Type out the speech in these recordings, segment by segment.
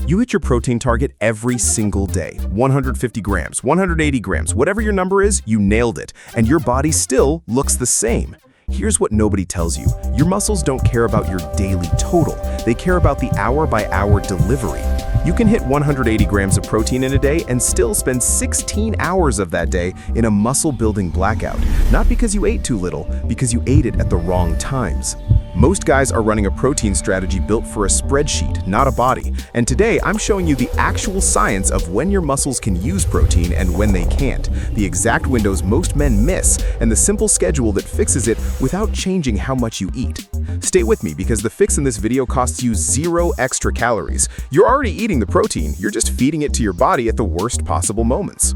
You hit your protein target every single day. 150 grams, 180 grams, whatever your number is, you nailed it. And your body still looks the same. Here's what nobody tells you. Your muscles don't care about your daily total. They care about the hour-by-hour delivery. You can hit 180 grams of protein in a day and still spend 16 hours of that day in a muscle-building blackout. Not because you ate too little, because you ate it at the wrong times. Most guys are running a protein strategy built for a spreadsheet, not a body. And today, I'm showing you the actual science of when your muscles can use protein and when they can't, the exact windows most men miss, and the simple schedule that fixes it without changing how much you eat. Stay with me because the fix in this video costs you 0 extra calories. You're already eating the protein, you're just feeding it to your body at the worst possible moments.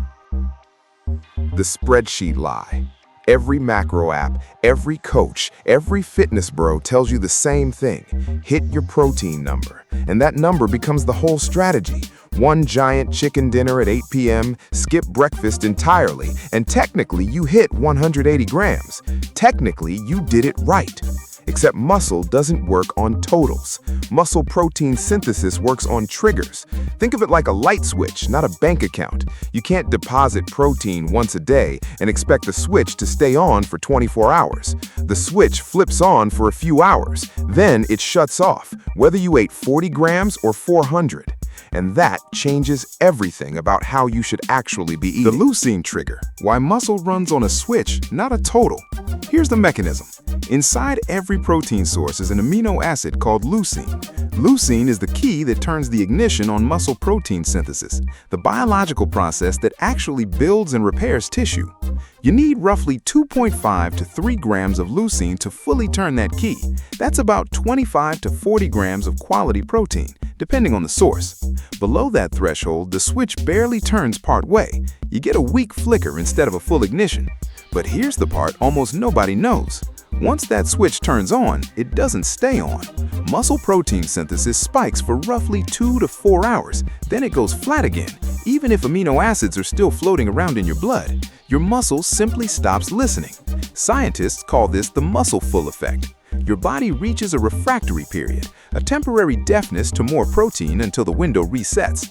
The spreadsheet lie. Every macro app, every coach, every fitness bro tells you the same thing. Hit your protein number. And that number becomes the whole strategy. One giant chicken dinner at 8 p.m., skip breakfast entirely, and technically you hit 180 grams. Technically, you did it right. Except muscle doesn't work on totals. Muscle protein synthesis works on triggers. Think of it like a light switch, not a bank account. You can't deposit protein once a day and expect the switch to stay on for 24 hours. The switch flips on for a few hours, then it shuts off, whether you ate 40 grams or 400. And that changes everything about how you should actually be eating. The leucine trigger, why muscle runs on a switch, not a total. Here's the mechanism. Inside every protein source is an amino acid called leucine. Leucine is the key that turns the ignition on muscle protein synthesis, the biological process that actually builds and repairs tissue. You need roughly 2.5 to 3 grams of leucine to fully turn that key. That's about 25 to 40 grams of quality protein, depending on the source. Below that threshold, the switch barely turns part way. You get a weak flicker instead of a full ignition. But here's the part almost nobody knows. Once that switch turns on, it doesn't stay on. Muscle protein synthesis spikes for roughly 2 to 4 hours, then it goes flat again. Even if amino acids are still floating around in your blood, your muscle simply stops listening. Scientists call this the muscle full effect. Your body reaches a refractory period, a temporary deafness to more protein until the window resets.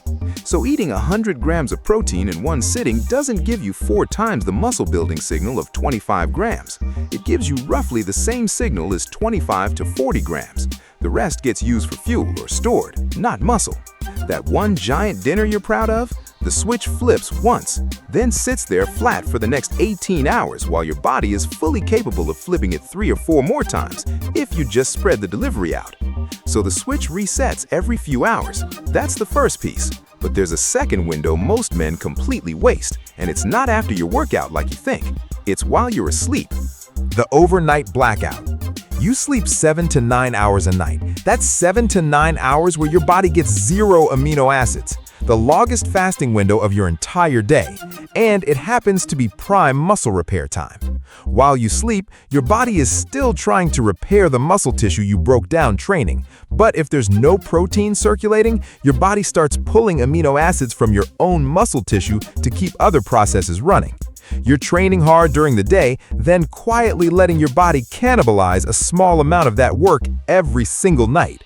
So eating 100 grams of protein in one sitting doesn't give you 4 times the muscle-building signal of 25 grams. It gives you roughly the same signal as 25 to 40 grams. The rest gets used for fuel or stored, not muscle. That one giant dinner you're proud of? The switch flips once, then sits there flat for the next 18 hours while your body is fully capable of flipping it 3 or 4 more times if you just spread the delivery out. So the switch resets every few hours. That's the first piece. But there's a second window most men completely waste, and it's not after your workout like you think. It's while you're asleep. The overnight blackout. You sleep 7 to 9 hours a night. That's 7 to 9 hours where your body gets 0 amino acids, the longest fasting window of your entire day, and it happens to be prime muscle repair time. While you sleep, your body is still trying to repair the muscle tissue you broke down training, but if there's no protein circulating, your body starts pulling amino acids from your own muscle tissue to keep other processes running. You're training hard during the day, then quietly letting your body cannibalize a small amount of that work every single night.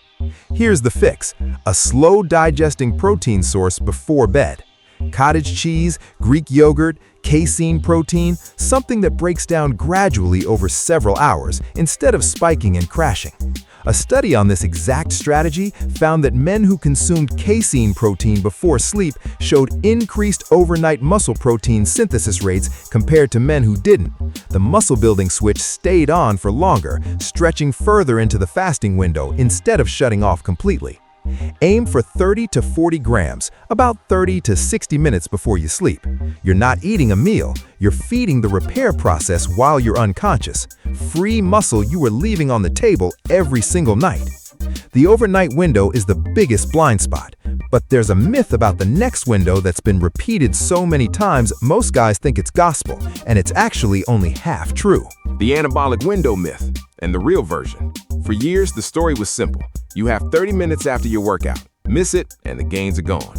Here's the fix: a slow digesting protein source before bed. Cottage cheese, Greek yogurt, casein protein, something that breaks down gradually over several hours instead of spiking and crashing. A study on this exact strategy found that men who consumed casein protein before sleep showed increased overnight muscle protein synthesis rates compared to men who didn't. The muscle-building switch stayed on for longer, stretching further into the fasting window instead of shutting off completely. Aim for 30 to 40 grams, about 30 to 60 minutes before you sleep. You're not eating a meal, you're feeding the repair process while you're unconscious. Free muscle you are leaving on the table every single night. The overnight window is the biggest blind spot, but there's a myth about the next window that's been repeated so many times most guys think it's gospel, and it's actually only half true. The anabolic window myth, and the real version. For years, the story was simple. You have 30 minutes after your workout. Miss it, and the gains are gone.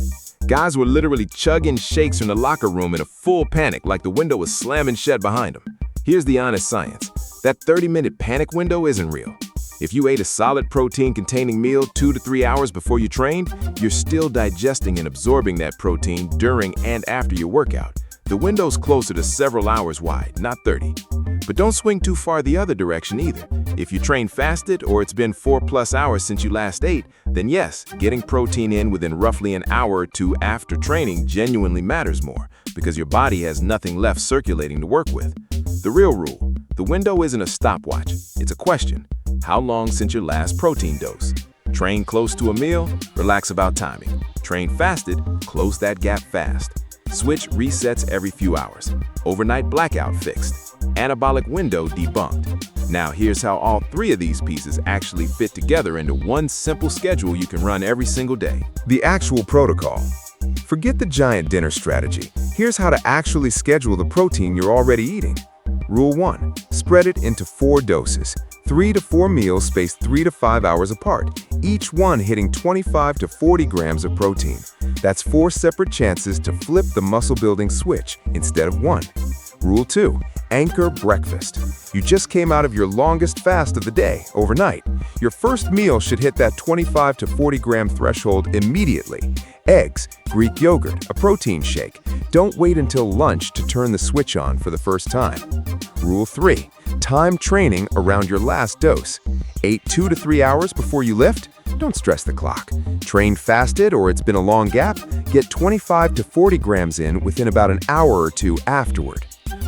Guys were literally chugging shakes from the locker room in a full panic like the window was slamming shut behind them. Here's the honest science. That 30-minute panic window isn't real. If you ate a solid protein-containing meal 2 to 3 hours before you trained, you're still digesting and absorbing that protein during and after your workout. The window's closer to several hours wide, not 30. But don't swing too far the other direction either. If you train fasted or it's been 4+ hours since you last ate, then yes, getting protein in within roughly an hour or two after training genuinely matters more because your body has nothing left circulating to work with. The real rule, the window isn't a stopwatch, it's a question. How long since your last protein dose? Train close to a meal, relax about timing. Train fasted, close that gap fast. Switch resets every few hours. Overnight blackout fixed. Anabolic window debunked. Now here's how all 3 of these pieces actually fit together into one simple schedule you can run every single day. The actual protocol. Forget the giant dinner strategy. Here's how to actually schedule the protein you're already eating. Rule 1. Spread it into 4 doses. 3 to 4 meals spaced 3 to 5 hours apart, each one hitting 25 to 40 grams of protein. That's 4 separate chances to flip the muscle-building switch instead of 1. Rule 2. Anchor breakfast. You just came out of your longest fast of the day, overnight. Your first meal should hit that 25 to 40 gram threshold immediately. Eggs, Greek yogurt, a protein shake. Don't wait until lunch to turn the switch on for the first time. Rule 3. Time training around your last dose. Ate 2 to 3 hours before you lift? Don't stress the clock. Train fasted or it's been a long gap? Get 25 to 40 grams in within about an hour or two afterward.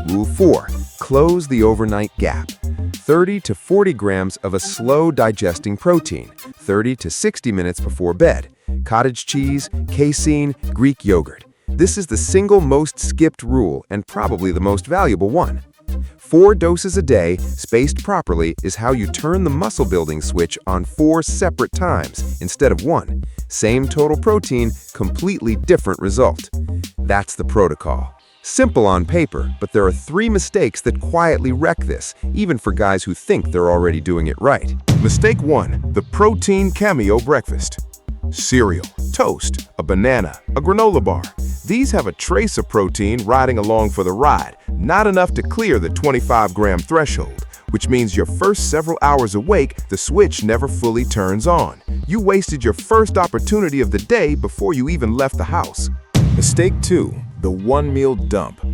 Rule 4. Close the overnight gap. 30 to 40 grams of a slow-digesting protein, 30 to 60 minutes before bed. Cottage cheese, casein, Greek yogurt. This is the single most skipped rule and probably the most valuable one. 4 doses a day, spaced properly, is how you turn the muscle-building switch on 4 separate times instead of 1. Same total protein, completely different result. That's the protocol. Simple on paper, but there are 3 mistakes that quietly wreck this, even for guys who think they're already doing it right. Mistake 1. The protein cameo breakfast. Cereal, toast, a banana, a granola bar. These have a trace of protein riding along for the ride, not enough to clear the 25-gram threshold, which means your first several hours awake, the switch never fully turns on. You wasted your first opportunity of the day before you even left the house. Mistake 2. The one-meal dump.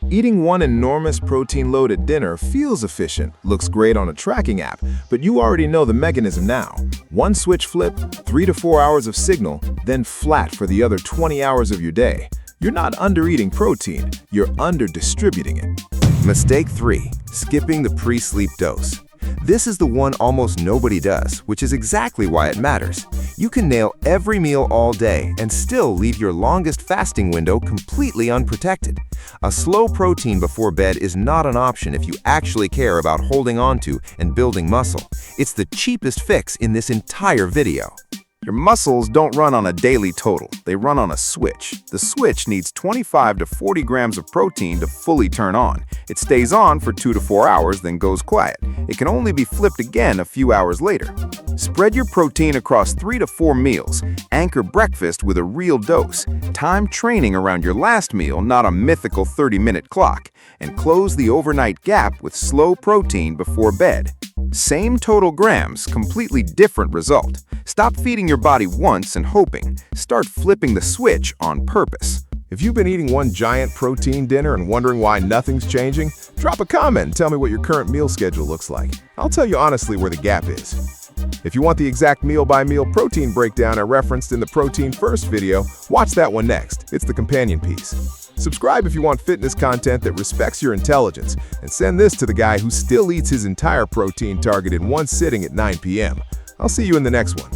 Eating one enormous protein load at dinner feels efficient, looks great on a tracking app, but you already know the mechanism now. One switch flip, 3 to 4 hours of signal, then flat for the other 20 hours of your day. You're not under-eating protein, you're under-distributing it. Mistake 3. Skipping the pre-sleep dose. This is the one almost nobody does, which is exactly why it matters. You can nail every meal all day and still leave your longest fasting window completely unprotected. A slow protein before bed is not an option if you actually care about holding on to and building muscle. It's the cheapest fix in this entire video. Your muscles don't run on a daily total, they run on a switch. The switch needs 25 to 40 grams of protein to fully turn on. It stays on for 2 to 4 hours, then goes quiet. It can only be flipped again a few hours later. Spread your protein across 3 to 4 meals. Anchor breakfast with a real dose. Time training around your last meal, not a mythical 30-minute clock. And close the overnight gap with slow protein before bed. Same total grams, completely different result. Stop feeding your body once and hoping. Start flipping the switch on purpose. If you've been eating one giant protein dinner and wondering why nothing's changing, drop a comment and tell me what your current meal schedule looks like. I'll tell you honestly where the gap is. If you want the exact meal-by-meal protein breakdown I referenced in the Protein First video, watch that one next. It's the companion piece. Subscribe if you want fitness content that respects your intelligence, and send this to the guy who still eats his entire protein target in one sitting at 9 p.m. I'll see you in the next one.